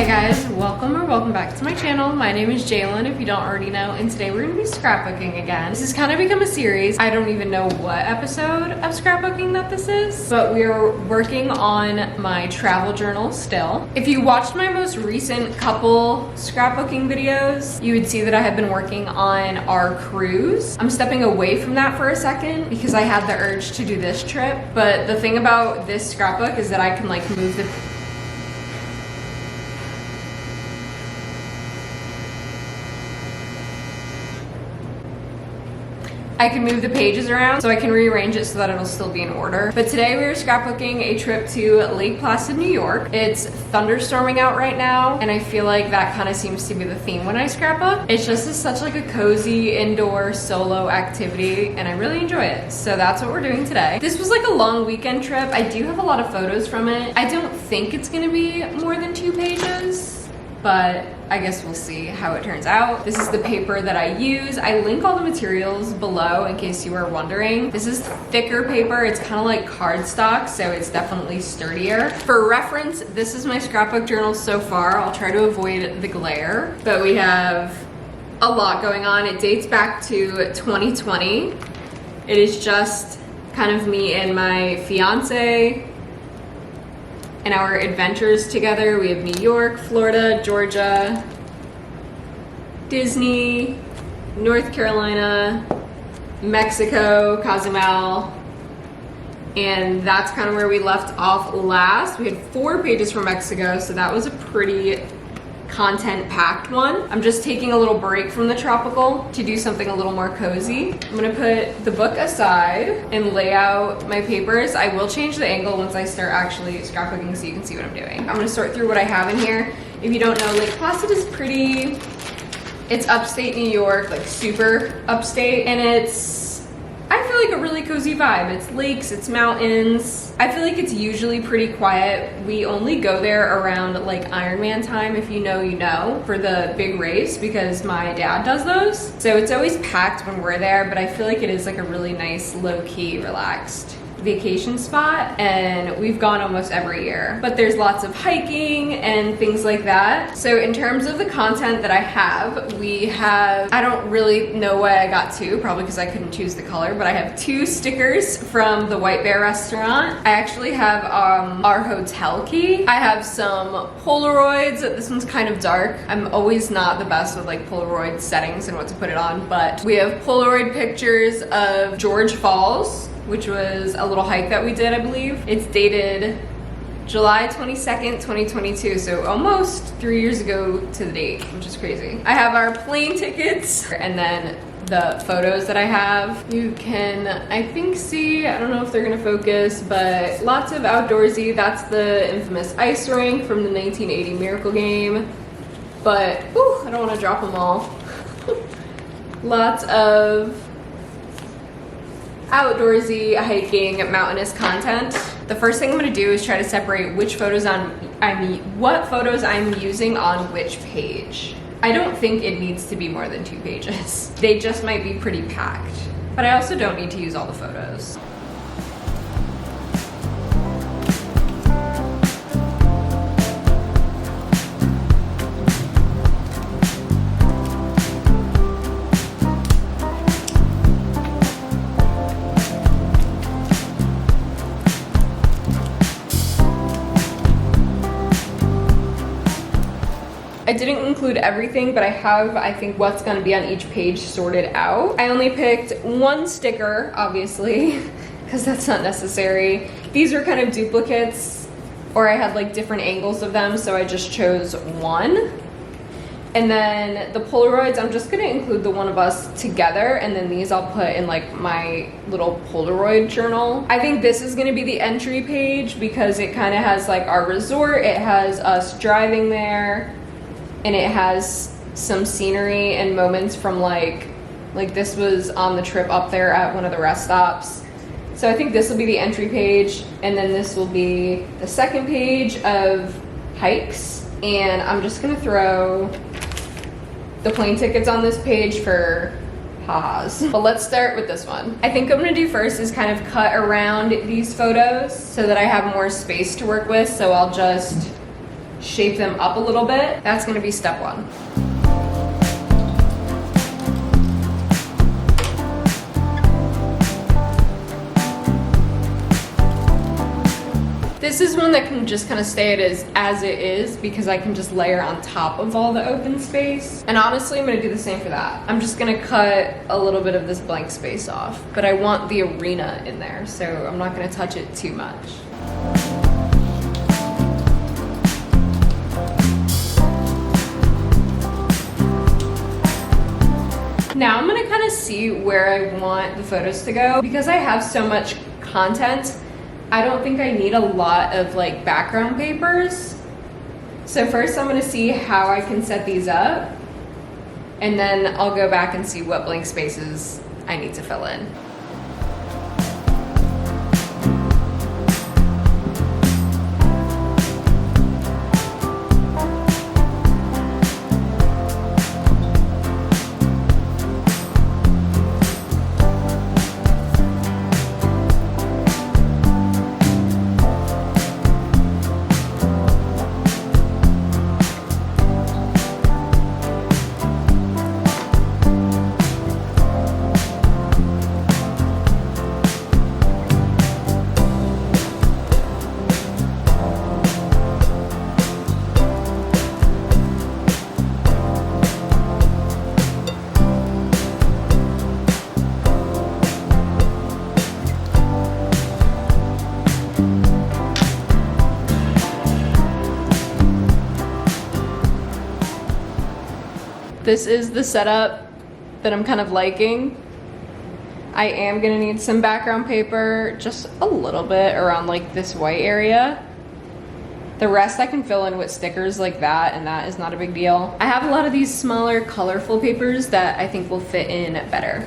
Hey guys, welcome back to my channel. My name is Jaelyn, if you don't already know, and today we're gonna be scrapbooking again. This has kind of become a series. I don't even know what episode of scrapbooking that this is, but we are working on my travel journal still. If you watched my most recent couple scrapbooking videos, you would see that I have been working on our cruise. I'm stepping away from that for a second because I had the urge to do this trip, but the thing about this scrapbook is that I can like move the pages around so I can rearrange it so that it'll still be in order. But today we are scrapbooking a trip to Lake Placid, New York. It's thunderstorming out right now, and I feel like that kind of seems to be the theme when I scrapbook. It's just such like a cozy indoor solo activity, and I really enjoy it. So that's what we're doing today. This was like a long weekend trip. I do have a lot of photos from it. I don't think it's gonna be more than 2 pages, but I guess we'll see how it turns out. This is the paper that I use. I link all the materials below in case you were wondering. This is thicker paper. It's kind of like cardstock, so it's definitely sturdier. For reference, this is my scrapbook journal so far. I'll try to avoid the glare, but we have a lot going on. It dates back to 2020. It is just kind of me and my fiance and our adventures together. We have New York, Florida, Georgia, Disney, North Carolina, Mexico, Cozumel, and that's kind of where we left off last. We had 4 pages from Mexico, so that was a pretty content-packed one. I'm just taking a little break from the tropical to do something a little more cozy. I'm gonna put the book aside and lay out my papers. I will change the angle once I start actually scrapbooking so you can see what I'm doing. I'm gonna sort through what I have in here. If you don't know, Lake Placid is pretty, it's upstate New York, like super upstate, and I feel like a really cozy vibe. It's lakes, it's mountains. I feel like it's usually pretty quiet. We only go there around like Ironman time, if you know, you know, for the big race, because my dad does those. So it's always packed when we're there, but I feel like it is like a really nice, low-key, relaxed vacation spot, and we've gone almost every year. But there's lots of hiking and things like that. So in terms of the content that I have, we have, I don't really know why I got 2, probably because I couldn't choose the color, but I have 2 stickers from the White Bear restaurant. I actually have our hotel key. I have some Polaroids. This one's kind of dark. I'm always not the best with like Polaroid settings and what to put it on, but we have Polaroid pictures of George Falls, which was a little hike that we did, I believe. It's dated July 22nd, 2022, so almost 3 years ago to the date, which is crazy. I have our plane tickets, and then the photos that I have. You can, I think, see, I don't know if they're gonna focus, but lots of outdoorsy. That's the infamous ice rink from the 1980 Miracle Game. But, whew, I don't wanna drop them all. Lots of outdoorsy, hiking, mountainous content. The first thing I'm gonna do is try to separate which photos what photos I'm using on which page. I don't think it needs to be more than 2 pages. They just might be pretty packed, but I also don't need to use all the photos. I didn't include everything, but I have, I think, what's gonna be on each page sorted out. I only picked 1 sticker, obviously, because that's not necessary. These are kind of duplicates, or I had like different angles of them, so I just chose 1. And then the Polaroids, I'm just gonna include the one of us together, and then these I'll put in like my little Polaroid journal. I think this is gonna be the entry page because it kind of has like our resort, it has us driving there, and it has some scenery and moments from like this was on the trip up there at one of the rest stops. So I think this will be the entry page, and then this will be the second page of hikes, and I'm just gonna throw the plane tickets on this page for ha-has. But let's start with this one. I think what I'm gonna do first is kind of cut around these photos so that I have more space to work with, so I'll just shape them up a little bit. That's gonna be step one. This is one that can just kind of stay as it is because I can just layer on top of all the open space. And honestly, I'm gonna do the same for that. I'm just gonna cut a little bit of this blank space off, but I want the arena in there, so I'm not gonna touch it too much. Now I'm gonna kind of see where I want the photos to go. Because I have so much content, I don't think I need a lot of like background papers. So first I'm gonna see how I can set these up, and then I'll go back and see what blank spaces I need to fill in. This is the setup that I'm kind of liking. I am gonna need some background paper, just a little bit around like this white area. The rest I can fill in with stickers like that, and that is not a big deal. I have a lot of these smaller colorful papers that I think will fit in better.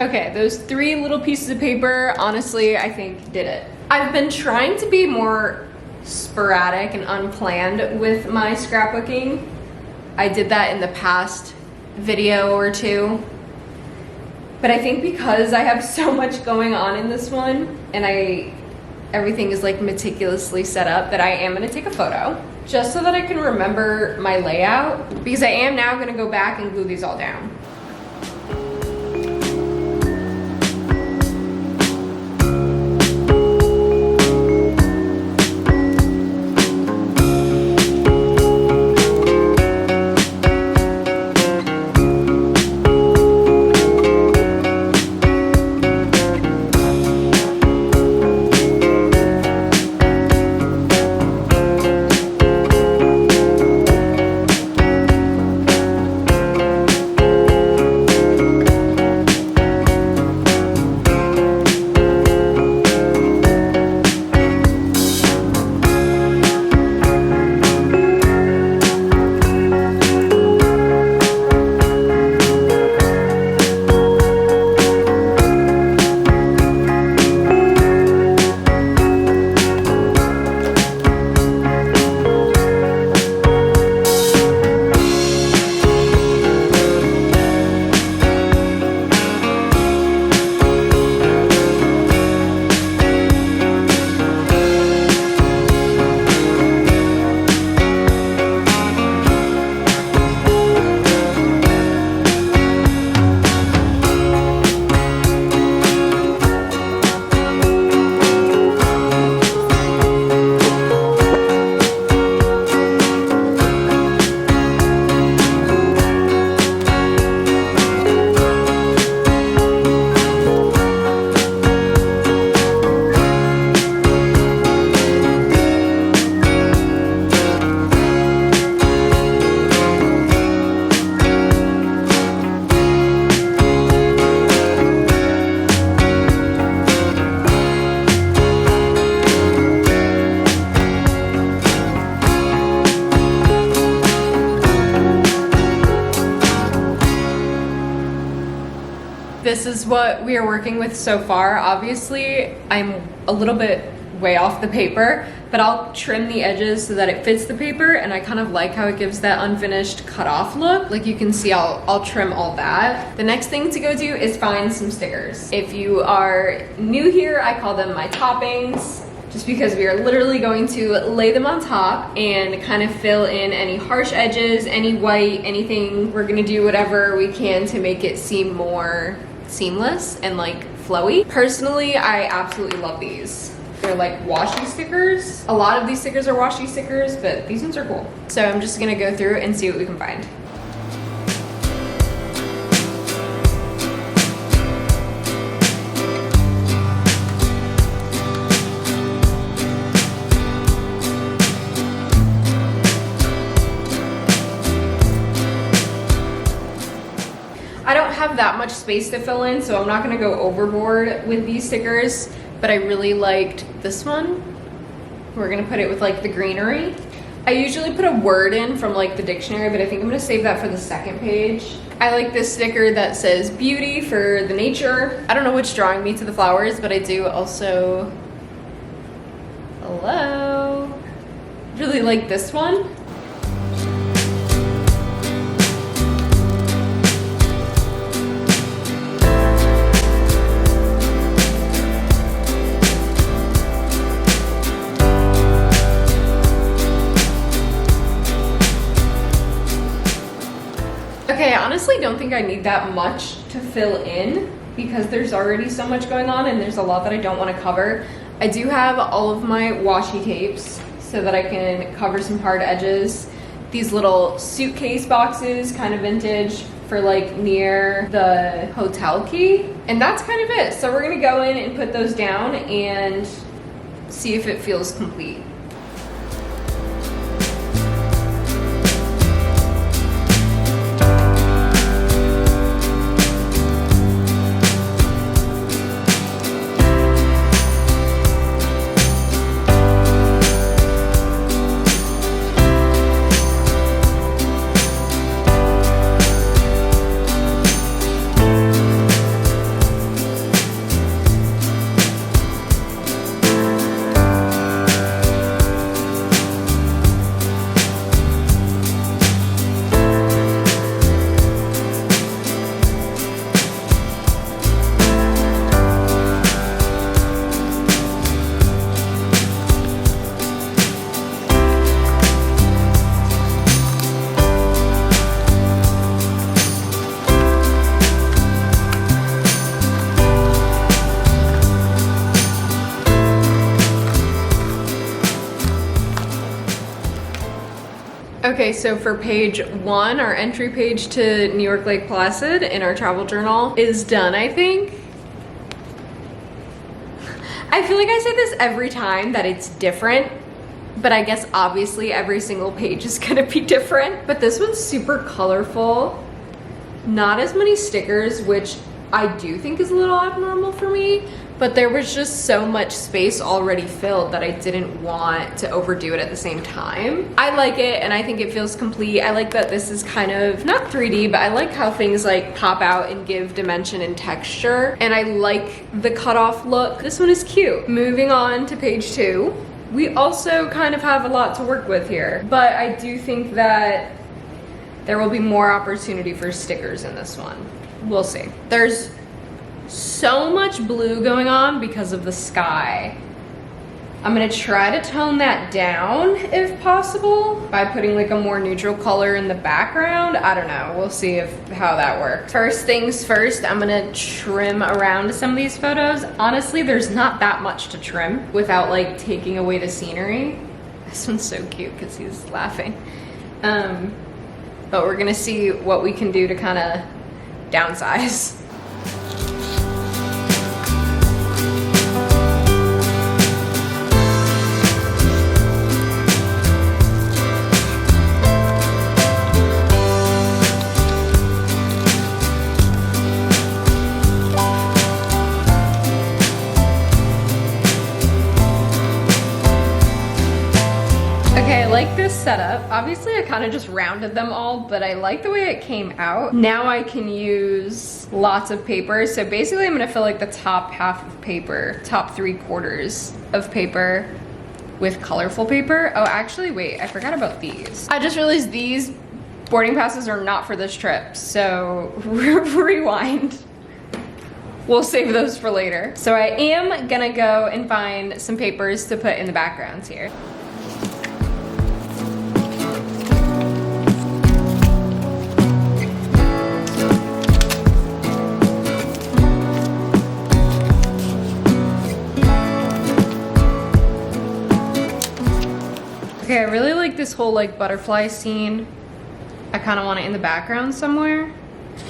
Okay, those 3 little pieces of paper, honestly, I think did it. I've been trying to be more sporadic and unplanned with my scrapbooking. I did that in the past video or 2. But I think because I have so much going on in this one, and everything is like meticulously set up, that I am gonna take a photo just so that I can remember my layout, because I am now gonna go back and glue these all down. This is what we are working with so far. Obviously, I'm a little bit way off the paper, but I'll trim the edges so that it fits the paper, and I kind of like how it gives that unfinished cut off look. Like you can see, I'll trim all that. The next thing to go do is find some stickers. If you are new here, I call them my toppings, just because we are literally going to lay them on top and kind of fill in any harsh edges, any white, anything. We're gonna do whatever we can to make it seem more seamless and like flowy. Personally, I absolutely love these. They're like washi stickers. A lot of these stickers are washi stickers, but these ones are cool. So I'm just gonna go through and see what we can find. I don't have that much space to fill in, so I'm not gonna go overboard with these stickers, but I really liked this one. We're gonna put it with like the greenery. I usually put a word in from like the dictionary, but I think I'm gonna save that for the second page. I like this sticker that says beauty for the nature. I don't know what's drawing me to the flowers, but I do also, hello. Really like this one. Okay, I honestly don't think I need that much to fill in because there's already so much going on and there's a lot that I don't want to cover. I do have all of my washi tapes so that I can cover some hard edges. These little suitcase boxes, kind of vintage, for like near the hotel key. And that's kind of it. So we're gonna go in and put those down and see if it feels complete. Okay, so for page 1, our entry page to New York Lake Placid in our travel journal is done, I think. I feel like I say this every time that it's different, but I guess obviously every single page is gonna be different. But this one's super colorful. Not as many stickers, which I do think is a little abnormal for me, but there was just so much space already filled that I didn't want to overdo it at the same time. I like it and I think it feels complete. I like that this is kind of, not 3D, but I like how things like pop out and give dimension and texture. And I like the cutoff look. This one is cute. Moving on to page 2. We also kind of have a lot to work with here, but I do think that there will be more opportunity for stickers in this one. We'll see. There's so much blue going on because of the sky. I'm gonna try to tone that down if possible by putting like a more neutral color in the background. I don't know, we'll see how that works. First things first, I'm gonna trim around some of these photos. Honestly, there's not that much to trim without like taking away the scenery. This one's so cute because he's laughing. But we're gonna see what we can do to kind of downsize. Okay, I like this setup. Obviously I kind of just rounded them all, but I like the way it came out. Now I can use lots of paper. So basically I'm gonna fill like the top half of paper, top 3/4 of paper with colorful paper. Oh, actually, wait, I forgot about these. I just realized these boarding passes are not for this trip, so rewind. We'll save those for later. So I am gonna go and find some papers to put in the backgrounds here. Okay, I really like this whole like butterfly scene. I kind of want it in the background somewhere.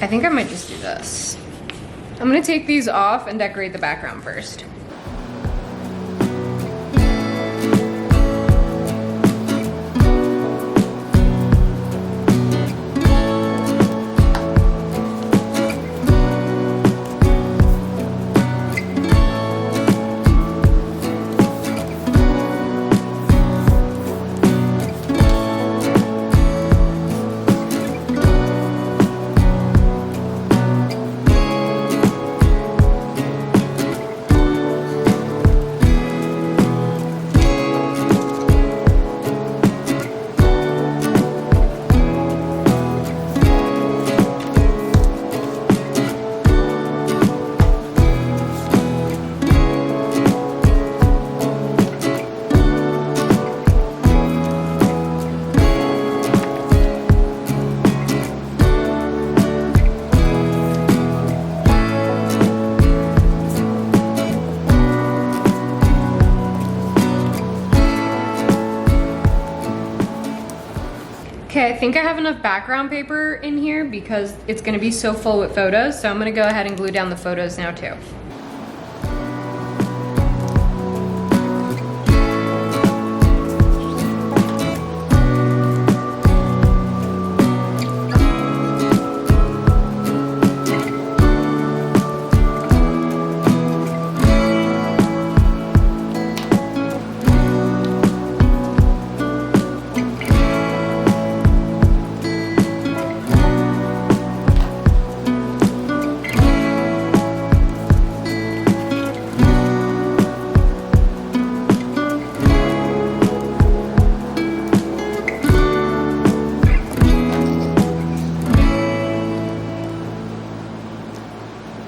I think I might just do this. I'm gonna take these off and decorate the background first. Okay, I think I have enough background paper in here because it's gonna be so full with photos, so I'm gonna go ahead and glue down the photos now too.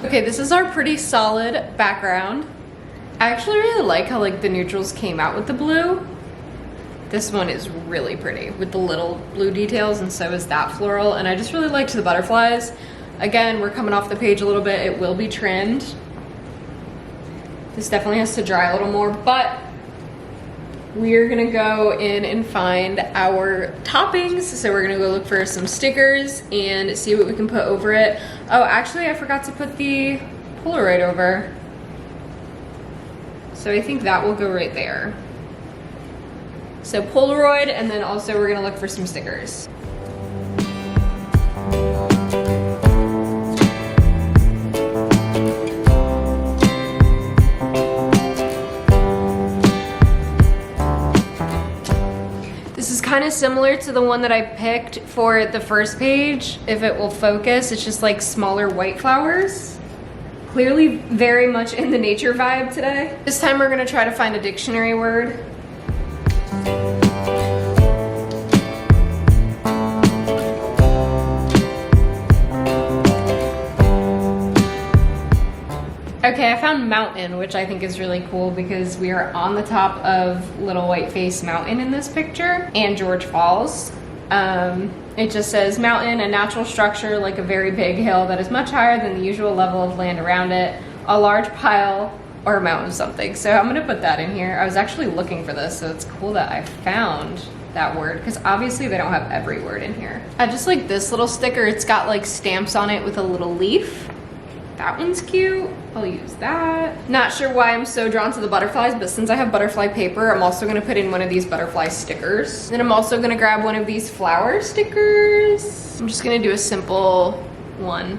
Okay, this is our pretty solid background. I actually really like how like the neutrals came out with the blue. This one is really pretty with the little blue details, and so is that floral. And I just really liked the butterflies. Again, we're coming off the page a little bit. It will be trimmed. This definitely has to dry a little more, but we're gonna go in and find our toppings. So we're gonna go look for some stickers and see what we can put over it. Oh, actually I forgot to put the Polaroid over. So I think that will go right there. So Polaroid, and then also we're gonna look for some stickers. Kind of similar to the one that I picked for the first page. If it will focus, it's just like smaller white flowers. Clearly very much in the nature vibe today. This time we're gonna try to find a dictionary word. Okay, I found mountain, which I think is really cool because we are on the top of Little White Face Mountain in this picture, and George Falls. It just says mountain, a natural structure like a very big hill that is much higher than the usual level of land around it, a large pile or a mountain of something. So I'm gonna put that in here. I was actually looking for this, so it's cool that I found that word because obviously they don't have every word in here. I just like this little sticker. It's got like stamps on it with a little leaf. That one's cute. I'll use that. Not sure why I'm so drawn to the butterflies, but since I have butterfly paper, I'm also gonna put in one of these butterfly stickers. Then I'm also gonna grab one of these flower stickers. I'm just gonna do a simple one.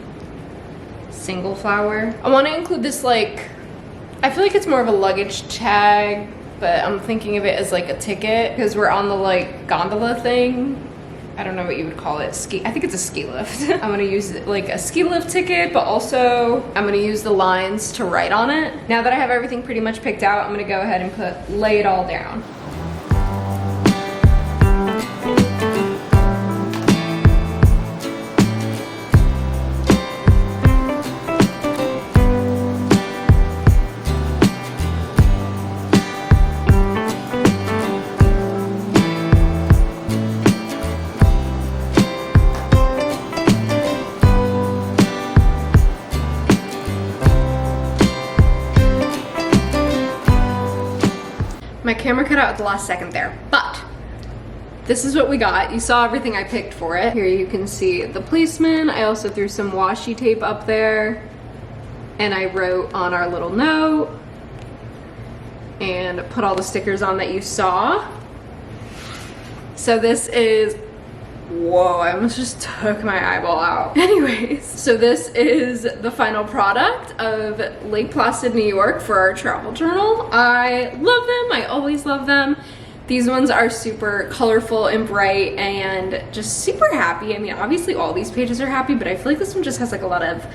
Single flower. I wanna include this like, I feel like it's more of a luggage tag but I'm thinking of it as like a ticket because we're on the like gondola thing. I don't know what you would call it. I think it's a ski lift. I'm gonna use like a ski lift ticket, but also I'm gonna use the lines to write on it. Now that I have everything pretty much picked out, I'm gonna go ahead and lay it all down. My camera cut out at the last second there, but this is what we got. You saw everything I picked for it. Here you can see the placement. I also threw some washi tape up there, and I wrote on our little note and put all the stickers on that you saw. So this is, whoa, I almost just took my eyeball out. Anyways, so this is the final product of Lake Placid, New York for our travel journal. I love them, I always love them. These ones are super colorful and bright and just super happy. I mean, obviously all these pages are happy, but I feel like this one just has like a lot of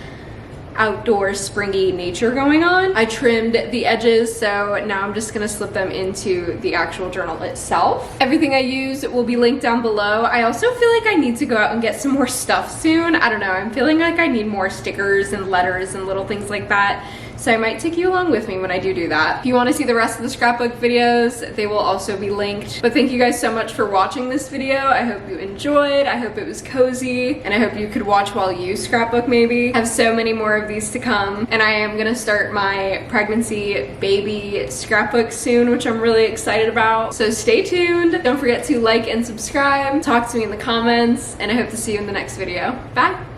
outdoor springy nature going on. I trimmed the edges, so now I'm just gonna slip them into the actual journal itself. Everything I use will be linked down below. I also feel like I need to go out and get some more stuff soon. I don't know, I'm feeling like I need more stickers and letters and little things like that. So I might take you along with me when I do that. If you want to see the rest of the scrapbook videos, they will also be linked. But thank you guys so much for watching this video. I hope you enjoyed. I hope it was cozy, and I hope you could watch while you scrapbook maybe. I have so many more of these to come, and I am gonna start my pregnancy baby scrapbook soon, which I'm really excited about. So stay tuned. Don't forget to like and subscribe. Talk to me in the comments, and I hope to see you in the next video. Bye.